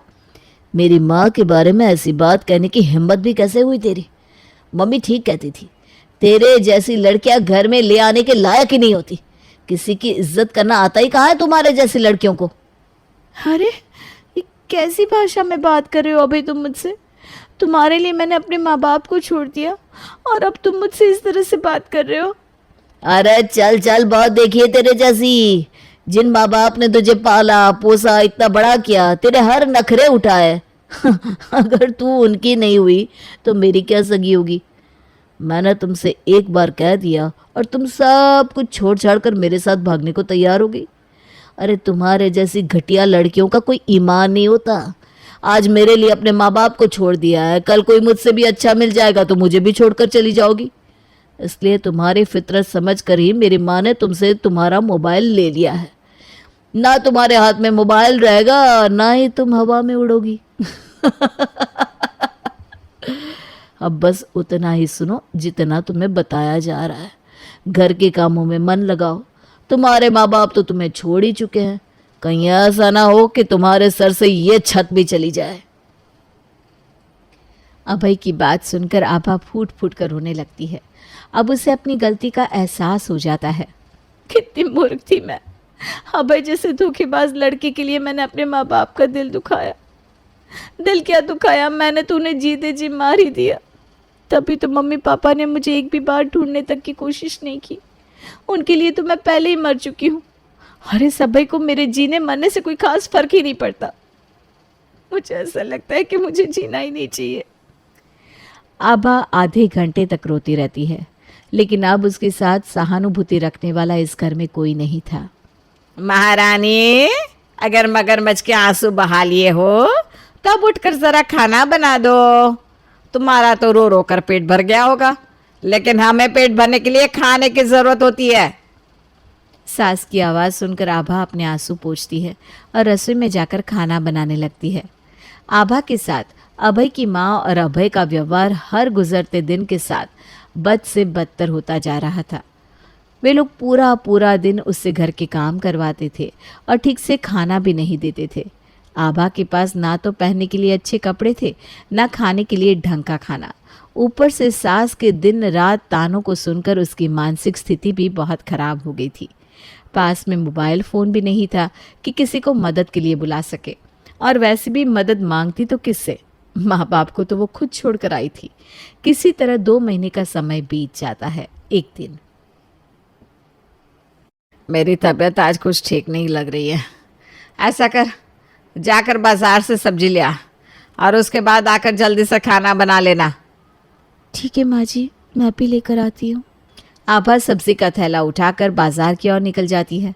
मेरी माँ के बारे में ऐसी बात कहने की हिम्मत भी कैसे हुई तेरी? मम्मी ठीक कहती थी, तेरे जैसी लड़कियां घर में ले आने के लायक ही नहीं होती। किसी की इज्जत करना आता ही कहाँ है तुम्हारे जैसी लड़कियों को? अरे ये कैसी भाषा में बात कर रहे हो अभय तुम मुझसे? तुम्हारे लिए मैंने अपने माँ बाप को छोड़ दिया और अब तुम मुझसे इस तरह से बात कर रहे हो? अरे चल चल, बहुत देखी है तेरे जैसी। जिन माँ बाप ने तुझे पाला पोसा, इतना बड़ा किया, तेरे हर नखरे उठाए। अगर तू उनकी नहीं हुई तो मेरी क्या सगी होगी? मैंने तुमसे एक बार कह दिया और तुम सब कुछ छोड़ छाड़ कर मेरे साथ भागने को तैयार हो गई। अरे तुम्हारे जैसी घटिया लड़कियों का कोई ईमान नहीं होता। आज मेरे लिए अपने माँ बाप को छोड़ दिया है, कल कोई मुझसे भी अच्छा मिल जाएगा तो मुझे भी छोड़कर चली जाओगी। इसलिए तुम्हारी फितरत समझ कर ही मेरी माँ ने तुमसे तुम्हारा मोबाइल ले लिया है। ना तुम्हारे हाथ में मोबाइल रहेगा, ना ही तुम हवा में उड़ोगी। अब बस उतना ही सुनो जितना तुम्हें बताया जा रहा है। घर के कामों में मन लगाओ। तुम्हारे माँ बाप तो तुम्हें छोड़ ही चुके हैं, कहीं ऐसा ना हो कि तुम्हारे सर से ये छत भी चली जाए। अभय की बात सुनकर आभा फूट फूट कर रोने लगती है। अब उसे अपनी गलती का एहसास हो जाता है। कितनी मूर्ख थी मैं। अभय जैसे धोखेबाज लड़के के लिए मैंने अपने माँ बाप का दिल दुखाया। दिल क्या दुखाया, मैंने तो उन्हें जीते जी मार ही दिया। तभी तो मम्मी पापा ने मुझे एक भी बार ढूंढने तक की कोशिश नहीं की। उनके लिए तो मैं पहले ही मर चुकी हूँ। और इस अभय को मेरे जीने मरने से कोई खास फर्क ही नहीं पड़ता। मुझे ऐसा लगता है कि मुझे जीना ही नहीं चाहिए। आभा आधे घंटे तक रोती रहती है, लेकिन अब उसके साथ सहानुभूति रखने वाला इस घर में कोई नहीं था। महारानी, अगर मगरमच्छ के आंसू बहा लिए हो तब उठकर जरा खाना बना दो। तुम्हारा तो रो रो कर पेट भर गया होगा, लेकिन हमें पेट भरने के लिए खाने की जरूरत होती है। सास की आवाज़ सुनकर आभा अपने आंसू पोंछती है और रसोई में जाकर खाना बनाने लगती है। आभा के साथ अभय की माँ और अभय का व्यवहार हर गुजरते दिन के साथ बद से बदतर होता जा रहा था। वे लोग पूरा पूरा दिन उससे घर के काम करवाते थे और ठीक से खाना भी नहीं देते थे। आभा के पास ना तो पहनने के लिए अच्छे कपड़े थे, ना खाने के लिए ढंग का खाना। ऊपर से सास के दिन रात तानों को सुनकर उसकी मानसिक स्थिति भी बहुत खराब हो गई थी। पास में मोबाइल फ़ोन भी नहीं था कि किसी को मदद के लिए बुला सके, और वैसे भी मदद मांगती तो किससे? माँ बाप को तो वो खुद छोड़कर आई थी। किसी तरह 2 महीने का समय बीत जाता है। एक दिन, मेरी तबीयत आज कुछ ठीक नहीं लग रही है। ऐसा कर, जाकर बाजार से सब्जी ले आ और उसके बाद आकर जल्दी से खाना बना लेना। ठीक है माँ जी, मैं भी लेकर आती हूँ। आभा सब्जी का थैला उठाकर बाजार की ओर निकल जाती है।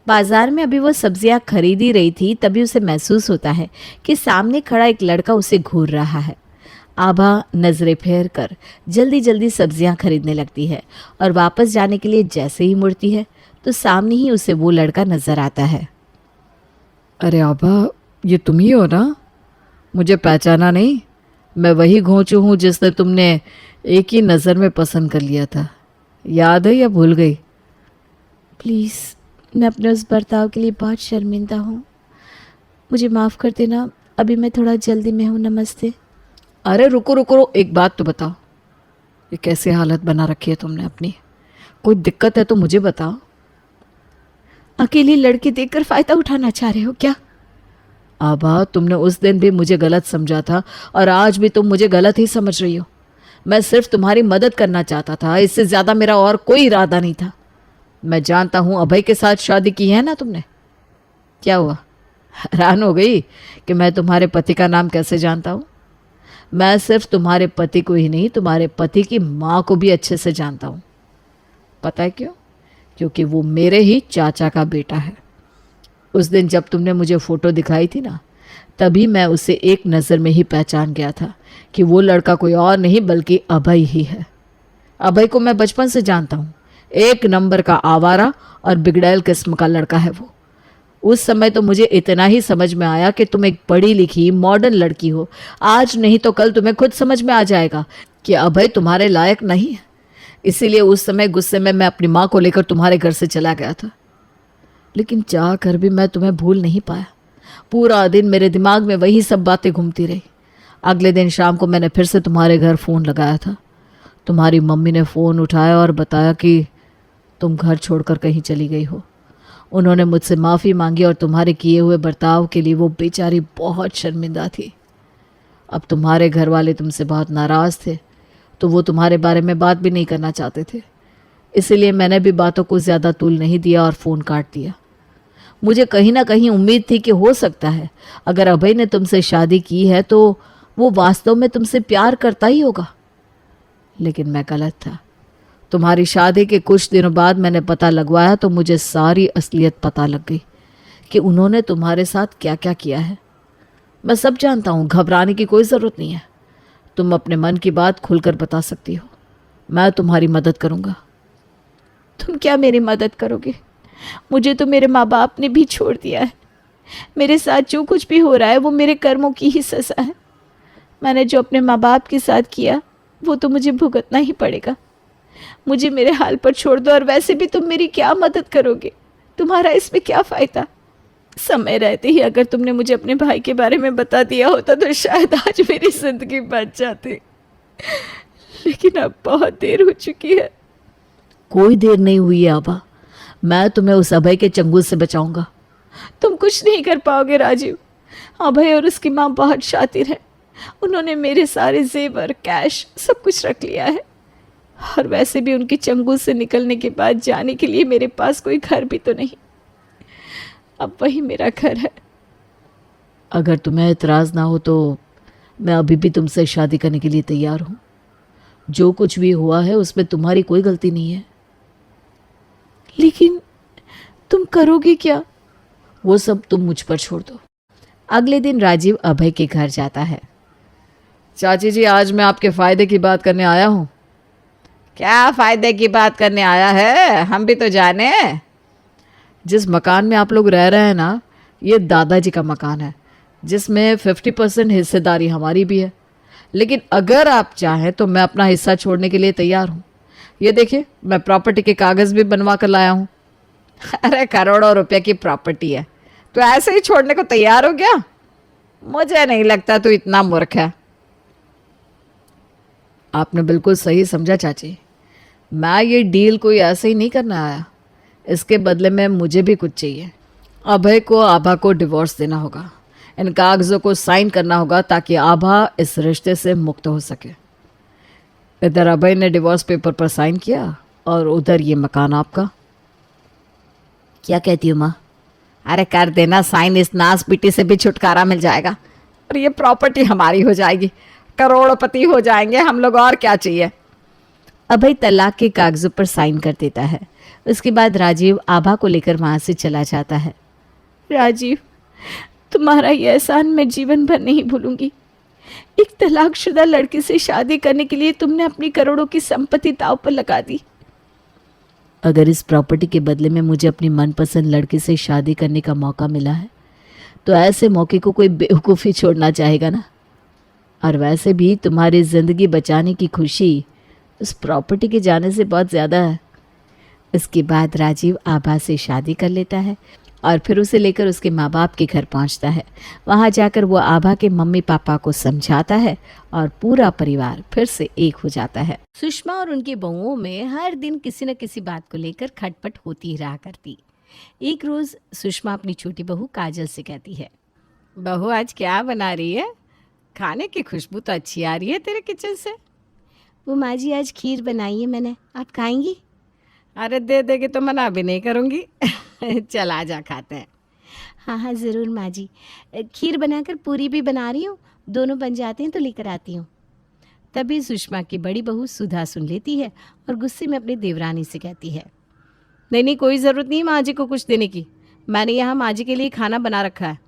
बाजार में अभी वो सब्जियां खरीद ही रही थी, तभी उसे महसूस होता है कि सामने खड़ा एक लड़का उसे घूर रहा है। आभा नजरें फेर कर जल्दी जल्दी सब्जियां खरीदने लगती है और वापस जाने के लिए जैसे ही मुड़ती है तो सामने ही उसे वो लड़का नजर आता है। अरे आभा, ये तुम ही हो ना? मुझे पहचाना नहीं? मैं वही घोंचू हूँ जिसने तुमने एक ही नज़र में पसंद कर लिया था। याद है या भूल गई? प्लीज़, मैं अपने उस बर्ताव के लिए बहुत शर्मिंदा हूँ। मुझे माफ़ कर देना, अभी मैं थोड़ा जल्दी में हूँ। नमस्ते। अरे रुको रुको, एक बात तो बताओ, ये कैसी हालत बना रखी है तुमने अपनी? कोई दिक्कत है तो मुझे बताओ। अकेली लड़की देखकर फ़ायदा उठाना चाह रहे हो क्या? आभा, तुमने उस दिन भी मुझे गलत समझा था और आज भी तुम मुझे गलत ही समझ रही हो। मैं सिर्फ तुम्हारी मदद करना चाहता था, इससे ज़्यादा मेरा और कोई इरादा नहीं था। मैं जानता हूँ अभय के साथ शादी की है ना तुमने। क्या हुआ, हैरान हो गई कि मैं तुम्हारे पति का नाम कैसे जानता हूँ? मैं सिर्फ तुम्हारे पति को ही नहीं, तुम्हारे पति की माँ को भी अच्छे से जानता हूँ। पता है क्यों? क्योंकि वो मेरे ही चाचा का बेटा है। उस दिन जब तुमने मुझे फ़ोटो दिखाई थी ना, तभी मैं उसे एक नज़र में ही पहचान गया था कि वो लड़का कोई और नहीं बल्कि अभय ही है। अभय को मैं बचपन से जानता हूँ। एक नंबर का आवारा और बिगड़ैल किस्म का लड़का है वो। उस समय तो मुझे इतना ही समझ में आया कि तुम एक पढ़ी लिखी मॉडर्न लड़की हो। आज नहीं तो कल तुम्हें खुद समझ में आ जाएगा कि अभय तुम्हारे लायक नहीं है। इसीलिए उस समय गुस्से में मैं अपनी माँ को लेकर तुम्हारे घर से चला गया था, लेकिन चाह कर भी मैं तुम्हें भूल नहीं पाया। पूरा दिन मेरे दिमाग में वही सब बातें घूमती रही। अगले दिन शाम को मैंने फिर से तुम्हारे घर फ़ोन लगाया था। तुम्हारी मम्मी ने फ़ोन उठाया और बताया कि तुम घर छोड़कर कहीं चली गई हो। उन्होंने मुझसे माफ़ी मांगी और तुम्हारे किए हुए बर्ताव के लिए वो बेचारी बहुत शर्मिंदा थी। अब तुम्हारे घर वाले तुमसे बहुत नाराज़ थे, तो वो तुम्हारे बारे में बात भी नहीं करना चाहते थे। इसीलिए मैंने भी बातों को ज़्यादा तूल नहीं दिया और फ़ोन काट दिया। मुझे कहीं ना कहीं उम्मीद थी कि हो सकता है अगर अभय ने तुमसे शादी की है तो वो वास्तव में तुमसे प्यार करता ही होगा, लेकिन मैं गलत था। तुम्हारी शादी के कुछ दिनों बाद मैंने पता लगवाया तो मुझे सारी असलियत पता लग गई कि उन्होंने तुम्हारे साथ क्या क्या किया है। मैं सब जानता हूँ, घबराने की कोई ज़रूरत नहीं है। तुम अपने मन की बात खुलकर बता सकती हो। मैं तुम्हारी मदद करूँगा। तुम क्या मेरी मदद करोगे? मुझे तो मेरे माँ बाप ने भी छोड़ दिया है। मेरे साथ जो कुछ भी हो रहा है वो मेरे कर्मों की ही सज़ा है। मैंने जो अपने माँ बाप के साथ किया वो तो मुझे भुगतना ही पड़ेगा। मुझे मेरे हाल पर छोड़ दो, और वैसे भी तुम मेरी क्या मदद करोगे? तुम्हारा इसमें क्या फ़ायदा? समय रहते ही अगर तुमने मुझे अपने भाई के बारे में बता दिया होता तो शायद आज मेरी ज़िंदगी बच जाती, लेकिन अब बहुत देर हो चुकी है। कोई देर नहीं हुई है आबा, मैं तुम्हें उस अभय के चंगुल से बचाऊंगा। तुम कुछ नहीं कर पाओगे राजीव। अभय और उसकी माँ बहुत शातिर है। उन्होंने मेरे सारे जेवर, कैश सब कुछ रख लिया है, और वैसे भी उनकी चंगुल से निकलने के बाद जाने के लिए मेरे पास कोई घर भी तो नहीं। अब वही मेरा घर है। अगर तुम्हें एतराज़ ना हो तो मैं अभी भी तुमसे शादी करने के लिए तैयार हूँ। जो कुछ भी हुआ है उसमें तुम्हारी कोई गलती नहीं है। लेकिन तुम करोगे क्या? वो सब तुम मुझ पर छोड़ दो। अगले दिन राजीव अभय के घर जाता है। चाची जी, आज मैं आपके फ़ायदे की बात करने आया हूँ। क्या फ़ायदे की बात करने आया है? हम भी तो जाने। जिस मकान में आप लोग रह रहे हैं ना, ये दादाजी का मकान है, जिसमें 50% हिस्सेदारी हमारी भी है। लेकिन अगर आप चाहें तो मैं अपना हिस्सा छोड़ने के लिए तैयार हूँ। ये देखिए, मैं प्रॉपर्टी के कागज़ भी बनवा कर लाया हूँ। अरे करोड़ों रुपए की प्रॉपर्टी है, तो ऐसे ही छोड़ने को तैयार हो गया? मुझे नहीं लगता तू इतना मूर्ख है। आपने बिल्कुल सही समझा चाची। मैं ये डील कोई ऐसे ही नहीं करने आया। इसके बदले में मुझे भी कुछ चाहिए। अभय को आभा को डिवोर्स देना होगा। इन कागज़ों को साइन करना होगा ताकि आभा इस रिश्ते से मुक्त हो सके। इधर अभय ने डिवोर्स पेपर पर साइन किया और उधर ये मकान आपका। क्या कहती हो माँ? अरे कर देना साइन, इस नास पीटी से भी छुटकारा मिल जाएगा और ये प्रॉपर्टी हमारी हो जाएगी। करोड़पति हो जाएंगे हम लोग, और क्या चाहिए। अभय तलाक के कागजों पर साइन कर देता है। उसके बाद राजीव आभा को लेकर वहाँ से चला जाता है। राजीव, तुम्हारा ये एहसान मैं जीवन भर नहीं भूलूंगी। एक तलाकशुदा लड़की से शादी करने के लिए तुमने अपनी करोड़ों की संपत्ति दांव पर लगा दी। अगर इस प्रॉपर्टी के बदले में मुझे अपनी मनपसंद लड़की से शादी करने का मौका मिला है तो ऐसे मौके को कोई बेवकूफ़ी छोड़ना चाहेगा ना। और वैसे भी तुम्हारी ज़िंदगी बचाने की खुशी उस प्रॉपर्टी के जाने से बहुत ज़्यादा है। इसके बाद राजीव आभा से शादी कर लेता है और फिर उसे लेकर उसके माँ बाप के घर पहुंचता है। वहां जाकर वो आभा के मम्मी पापा को समझाता है और पूरा परिवार फिर से एक हो जाता है। सुषमा और उनकी बहुओं में हर दिन किसी न किसी बात को लेकर खटपट होती ही रहा करती। एक रोज सुषमा अपनी छोटी बहू काजल से कहती है, बहू आज क्या बना रही है? खाने की खुशबू तो अच्छी आ रही है तेरे किचन से। वो माँ जी आज खीर बनाई है मैंने, आप खाएंगी? अरे दे देगी तो मना भी नहीं करूँगी। चल आजा खाते हैं। हाँ हाँ ज़रूर माँ जी। खीर बनाकर पूरी भी बना रही हूँ, दोनों बन जाते हैं तो लेकर आती हूँ। तभी सुषमा की बड़ी बहू सुधा सुन लेती है और गुस्से में अपनी देवरानी से कहती है, नहीं नहीं, कोई ज़रूरत नहीं माँ जी को कुछ देने की। मैंने यहाँ माँ जी के लिए खाना बना रखा है।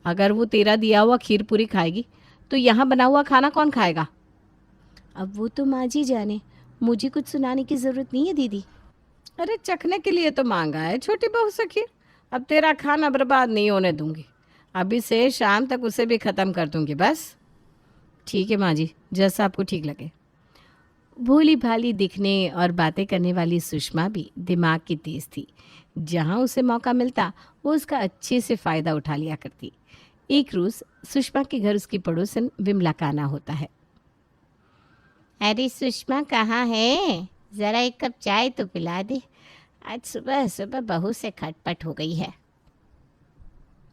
अगर वो तेरा दिया हुआ खीर पूरी खाएगी तो यहाँ बना हुआ खाना कौन खाएगा? अब वो तो माँ जी जाने, मुझे कुछ सुनाने की ज़रूरत नहीं है दीदी। अरे चखने के लिए तो मांगा है छोटी बहू से खीर। अब तेरा खाना बर्बाद नहीं होने दूंगी। अभी से शाम तक उसे भी ख़त्म कर दूंगी बस। ठीक है माँ जी, जैसा आपको ठीक लगे। भोली भाली दिखने और बातें करने वाली सुषमा भी दिमाग की तेज थी। जहाँ उसे मौका मिलता वो उसका अच्छे से फ़ायदा उठा लिया करती। एक रोज़ सुषमा के घर उसकी पड़ोसन विमला का आना होता है। अरे सुषमा कहाँ है? ज़रा एक कप चाय तो पिला दे। आज सुबह सुबह बहू से खटपट हो गई है।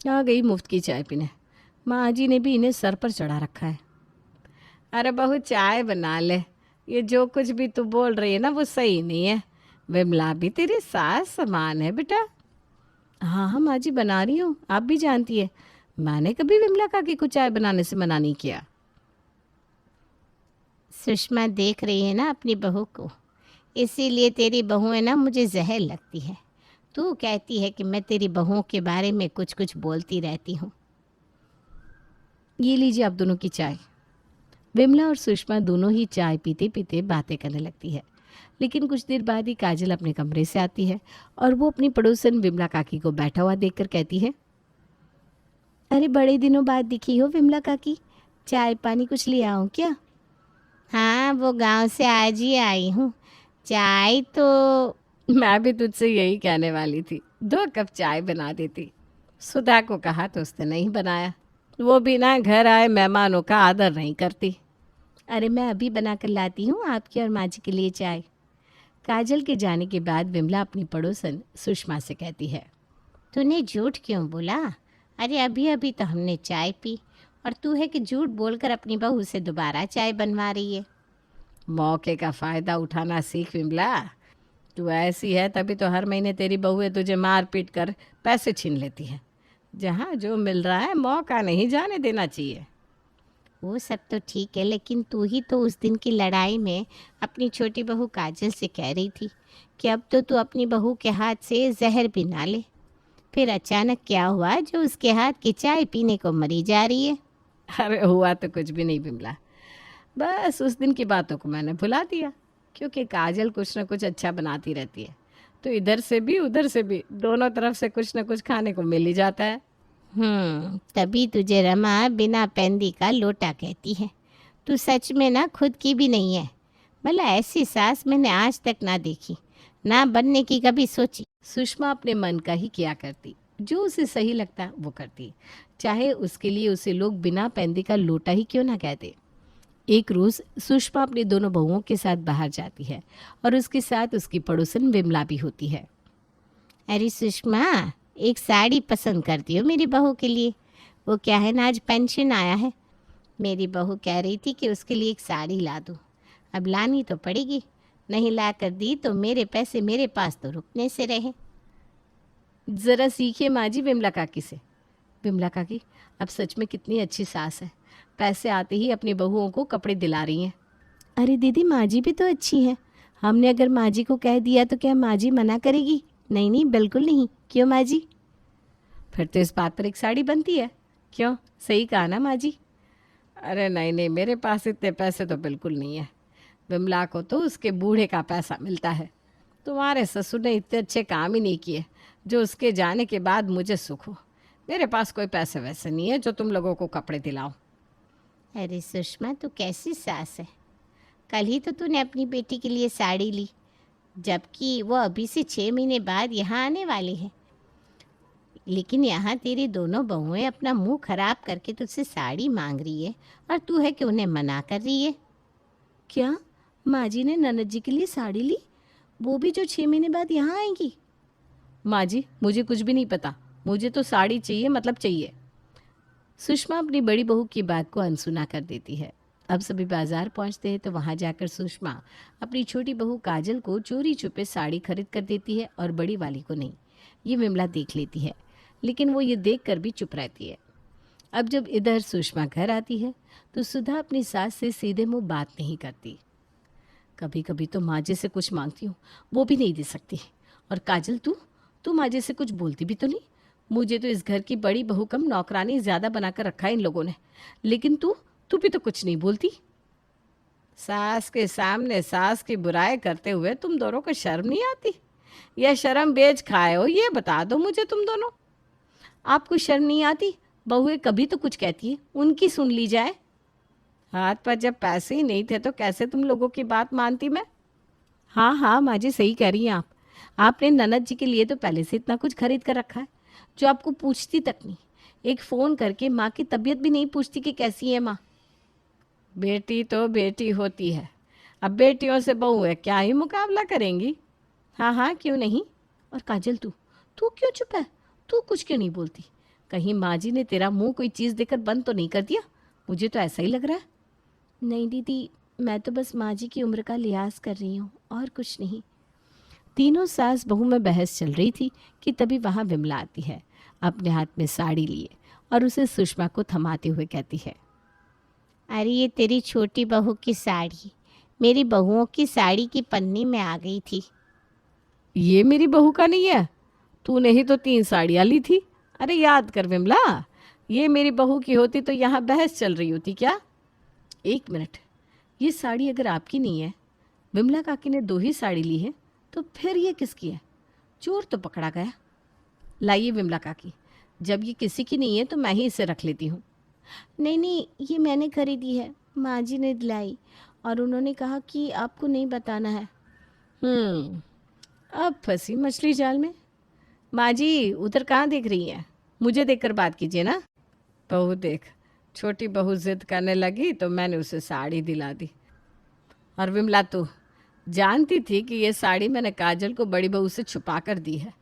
आ गई मुफ्त की चाय पीने। माँ जी ने भी इन्हें सर पर चढ़ा रखा है। अरे बहू चाय बना ले। ये जो कुछ भी तू बोल रही है ना वो सही नहीं है। विमला भी तेरी सास समान है बेटा। हाँ हाँ माँ जी बना रही हूँ, आप भी जानती है मैंने कभी विमला काकी को चाय बनाने से मना नहीं किया। सुषमा देख रही है ना अपनी बहू को, इसीलिए तेरी बहुएं ना मुझे जहर लगती है। तू कहती है कि मैं तेरी बहुओं के बारे में कुछ कुछ बोलती रहती हूँ। ये लीजिए आप दोनों की चाय। विमला और सुषमा दोनों ही चाय पीते पीते बातें करने लगती है। लेकिन कुछ देर बाद ही काजल अपने कमरे से आती है और वो अपनी पड़ोसन विमला काकी को बैठा हुआ देखकर कहती है, अरे बड़े दिनों बाद दिखी हो विमला काकी, चाय पानी कुछ ले आऊँ क्या? हाँ, वो गांव से आज ही आई हूँ। चाय तो मैं भी तुझसे यही कहने वाली थी, 2 कप चाय बना देती। सुधा को कहा तो उसने नहीं बनाया। वो भी ना घर आए मेहमानों का आदर नहीं करती। अरे मैं अभी बना कर लाती हूँ आपके और माँ जी के लिए चाय। काजल के जाने के बाद विमला अपनी पड़ोसन सुषमा से कहती है, तूने झूठ क्यों बोला? अरे अभी अभी तो हमने चाय पी और तू है कि झूठ बोलकर अपनी बहू से दोबारा चाय बनवा रही है। मौके का फ़ायदा उठाना सीख विमला। तू ऐसी है तभी तो हर महीने तेरी बहुएं तुझे मार पीट कर पैसे छीन लेती है। जहाँ जो मिल रहा है मौका नहीं जाने देना चाहिए। वो सब तो ठीक है, लेकिन तू ही तो उस दिन की लड़ाई में अपनी छोटी बहू काजल से कह रही थी कि अब तो तू अपनी बहू के हाथ से जहर भी ना ले। फिर अचानक क्या हुआ जो उसके हाथ की चाय पीने को मरी जा रही है? अरे हुआ तो कुछ भी नहीं विमला, बस उस दिन की बातों को मैंने भुला दिया। क्योंकि काजल कुछ न कुछ अच्छा बनाती रहती है, तो इधर से भी उधर से भी दोनों तरफ से कुछ न कुछ खाने को मिल ही जाता है। तभी तुझे रमा बिना पैंदी का लोटा कहती है। तू सच में ना खुद की भी नहीं है। भला ऐसी सास मैंने आज तक ना देखी, ना बनने की कभी सोची। सुषमा अपने मन का ही किया करती, जो उसे सही लगता वो करती, चाहे उसके लिए उसे लोग बिना पैंदी का लोटा ही क्यों ना कहते। एक रोज़ सुषमा अपनी दोनों बहुओं के साथ बाहर जाती है और उसके साथ उसकी पड़ोसन विमला भी होती है। अरे सुषमा, एक साड़ी पसंद करती हो मेरी बहू के लिए? वो क्या है ना, आज पेंशन आया है। मेरी बहू कह रही थी कि उसके लिए एक साड़ी ला दूँ। अब लानी तो पड़ेगी, नहीं ला कर दी तो मेरे पैसे मेरे पास तो रुकने से रहे। ज़रा सीखिए माँ जी विमला काकी से। विमला काकी अब सच में कितनी अच्छी सास है, पैसे आते ही अपनी बहुओं को कपड़े दिला रही हैं। अरे दीदी माँ जी भी तो अच्छी है। हमने अगर माँ जी को कह दिया तो क्या माँ जी मना करेगी? नहीं नहीं, बिल्कुल नहीं। क्यों माँ जी? फिर तो इस बात पर एक साड़ी बनती है। क्यों, सही कहा ना माँ जी? अरे नहीं नहीं, मेरे पास इतने पैसे तो बिल्कुल नहीं है। विमला को तो उसके बूढ़े का पैसा मिलता है। तुम्हारे ससुर ने इतने अच्छे काम ही नहीं किए जो उसके जाने के बाद मुझे सुख हो। मेरे पास कोई पैसे वैसे नहीं है जो तुम लोगों को कपड़े दिलाओ। अरे सुषमा, तू कैसी सास है? कल ही तो तूने अपनी बेटी के लिए साड़ी ली, जबकि वो अभी से 6 महीने बाद यहाँ आने वाली है। लेकिन यहाँ तेरी दोनों बहुएं अपना मुंह खराब करके तुझसे साड़ी मांग रही है और तू है कि उन्हें मना कर रही है। क्या माँ जी ने ननद जी के लिए साड़ी ली, वो भी जो 6 महीने बाद यहाँ आएंगी? माँ जी मुझे कुछ भी नहीं पता, मुझे तो साड़ी चाहिए मतलब चाहिए। सुषमा अपनी बड़ी बहू की बात को अनसुना कर देती है। अब सभी बाजार पहुंचते हैं तो वहां जाकर सुषमा अपनी छोटी बहू काजल को चोरी छुपे साड़ी खरीद कर देती है और बड़ी वाली को नहीं। ये विमला देख लेती है, लेकिन वो ये देख कर भी चुप रहती है। अब जब इधर सुषमा घर आती है तो सुधा अपनी सास से सीधे मुंह बात नहीं करती। कभी कभी तो माँ जी से कुछ मांगती हूँ, वो भी नहीं दे सकती। और काजल तू माँ जी से कुछ बोलती भी तो नहीं। मुझे तो इस घर की बड़ी बहू कम नौकरानी ज़्यादा बनाकर रखा है इन लोगों ने, लेकिन तू भी तो कुछ नहीं बोलती। सास के सामने सास की बुराई करते हुए तुम दोनों को शर्म नहीं आती? या शर्म बेच खाए हो, ये बता दो मुझे तुम दोनों। आपको शर्म नहीं आती? बहुएं कभी तो कुछ कहती है, उनकी सुन ली जाए। हाथ पर जब पैसे ही नहीं थे तो कैसे तुम लोगों की बात मानती मैं? हाँ हाँ माँ जी, सही कह रही हैं आप। आपने ननद जी के लिए तो पहले से इतना कुछ खरीद कर रखा है जो आपको पूछती तक नहीं। एक फ़ोन करके माँ की तबीयत भी नहीं पूछती कि कैसी है माँ। बेटी तो बेटी होती है, अब बेटियों से बहू है, क्या ही मुकाबला करेंगी। हाँ हाँ क्यों नहीं। और काजल तू क्यों चुप है? तू कुछ क्यों नहीं बोलती? कहीं माँ जी ने तेरा मुंह कोई चीज़ देकर बंद तो नहीं कर दिया? मुझे तो ऐसा ही लग रहा है। नहीं दीदी, मैं तो बस माँ जी की उम्र का लिहाज कर रही हूँ और कुछ नहीं। तीनों सास बहू में बहस चल रही थी कि तभी वहाँ विमला आती है, अपने हाथ में साड़ी लिए, और उसे सुषमा को थमाते हुए कहती है, अरे ये तेरी छोटी बहू की साड़ी मेरी बहुओं की साड़ी की पन्नी में आ गई थी। ये मेरी बहू का नहीं है, तूने ही तो 3 साड़ियाँ ली थी। अरे याद कर विमला, ये मेरी बहू की होती तो यहाँ बहस चल रही होती क्या? 1 मिनट, ये साड़ी अगर आपकी नहीं है, विमला काकी ने 2 ही साड़ी ली है, तो फिर ये किसकी है? चोर तो पकड़ा गया। लाइए विमला काकी, जब ये किसी की नहीं है तो मैं ही इसे रख लेती हूँ। नहीं नहीं, ये मैंने खरीदी है, माँ जी ने दिलाई। और उन्होंने कहा कि आपको नहीं बताना है। अब फंसी मछली जाल में। माँ जी उधर कहाँ देख रही हैं? मुझे देखकर बात कीजिए ना। बहू देख, छोटी बहू जिद करने लगी तो मैंने उसे साड़ी दिला दी। और विमला, तू जानती थी कि ये साड़ी मैंने काजल को बड़ी बहू से छुपा कर दी है,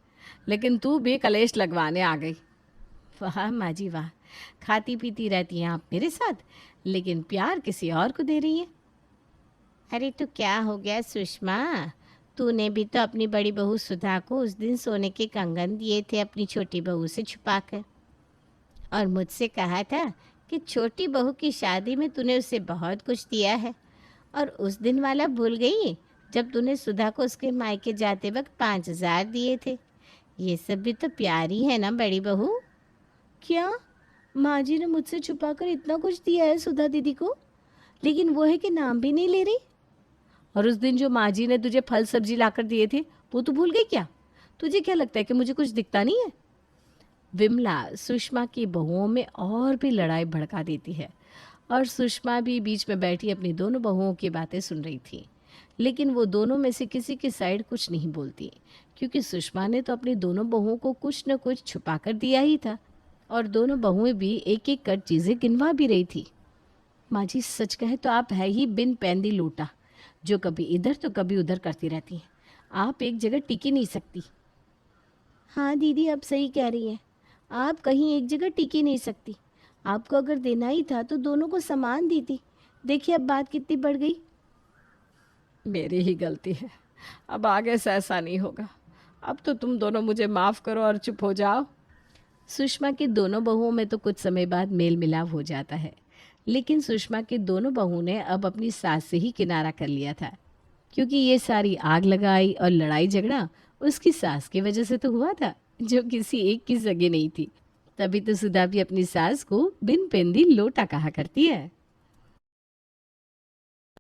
लेकिन तू भी कलेश लगवाने आ गई। वाह माँ जी वाह, खाती पीती रहती हैं आप मेरे साथ, लेकिन प्यार किसी और को दे रही हैं। अरे तो क्या हो गया सुषमा, तूने भी तो अपनी बड़ी बहू सुधा को उस दिन सोने के कंगन दिए थे अपनी छोटी बहू से छुपाकर, और मुझसे कहा था कि छोटी बहू की शादी में तूने उसे बहुत कुछ दिया है, और उस दिन वाला भूल गई जब तूने सुधा को उसके मायके जाते वक्त 5,000 दिए थे। ये सब भी तो प्यार ही है ना बड़ी बहू। क्या माँ जी ने मुझसे छुपाकर इतना कुछ दिया है सुधा दीदी को, लेकिन वो है कि नाम भी नहीं ले रही। और उस दिन जो माँ जी ने तुझे फल सब्जी लाकर दिए थे वो तू भूल गई क्या? तुझे क्या लगता है कि मुझे कुछ दिखता नहीं है? विमला सुषमा की बहुओं में और भी लड़ाई भड़का देती है, और सुषमा भी बीच में बैठी अपनी दोनों बहुओं की बातें सुन रही थी, लेकिन वो दोनों में से किसी की साइड कुछ नहीं बोलती, क्योंकि सुषमा ने तो अपनी दोनों बहुओं को कुछ न कुछ छुपा कर दिया ही था, और दोनों बहुएं भी एक एक कर चीज़ें गिनवा भी रही थी। माँ जी सच कहे तो आप है ही बिन पैंदी लोटा, जो कभी इधर तो कभी उधर करती रहती हैं। आप एक जगह टिकी नहीं सकती। हाँ दीदी आप सही कह रही हैं, आप कहीं एक जगह टिकी नहीं सकती। आपको अगर देना ही था तो दोनों को समान दी थी। देखिए अब बात कितनी बढ़ गई। मेरी ही गलती है, अब आगे से ऐसा नहीं होगा। अब तो तुम दोनों मुझे माफ़ करो और चुप हो जाओ। सुषमा की दोनों बहुओं में तो कुछ समय बाद मेल मिलाप हो जाता है, लेकिन सुषमा की दोनों बहुओं ने अब अपनी सास से ही किनारा कर लिया था, क्योंकि ये सारी आग लगाई और लड़ाई झगड़ा उसकी सास की वजह से तो हुआ था, जो किसी एक की सगी नहीं थी। तभी तो सुधा भी अपनी सास को बिन पेंदी लोटा कहा करती है।